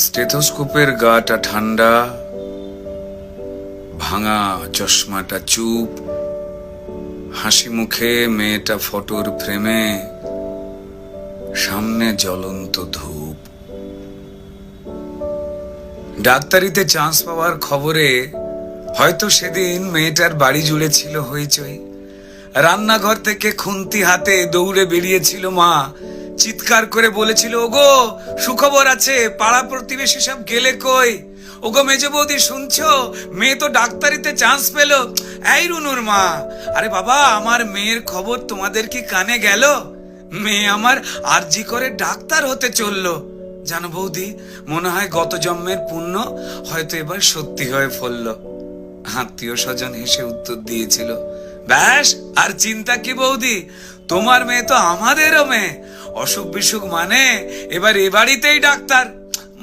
স্টেথোস্কোপের গাটা ঠান্ডা, ভাঙা চশমাটা চুপ, হাসি মুখে মেয়েটা ফটোর ফ্রেমে, সামনে জ্বলন্ত ধূপ। ডাক্তারিতে চান্স পাওয়ার খবরে হয়তো সেদিন মেয়েটার বাড়ি জুড়ে ছিল হইচই। রান্নাঘর থেকে খুন্তি হাতে দৌড়ে বেরিয়েছিল মা, চিৎকার করে বলেছিল, ওগো সুখবর আছে, পাড়া প্রতিবেশী সব গেলে কই? ওগো মেজো বৌদি শুনছো, মেয়ে তো ডাক্তারিতে চান্স পেল। এই রুনুর মা, আরে বাবা, আমার মেয়ের খবর তোমাদের কি কানে গেল? মেয়ে আমার আরজি করে ডাক্তার হতে চললো। জানো বৌদি, মনে হয় গত জন্মের পুণ্য হয়তো এবার সত্যি হয়ে ফলল। আত্মীয় স্বজন হেসে উত্তর দিয়েছিল, ব্যাস আর চিন্তা কি বৌদি, তোমার মেয়ে তো আমাদেরও মেয়ে। অসুখ বিসুখ মানে এবার এ বাড়িতেই ডাক্তার।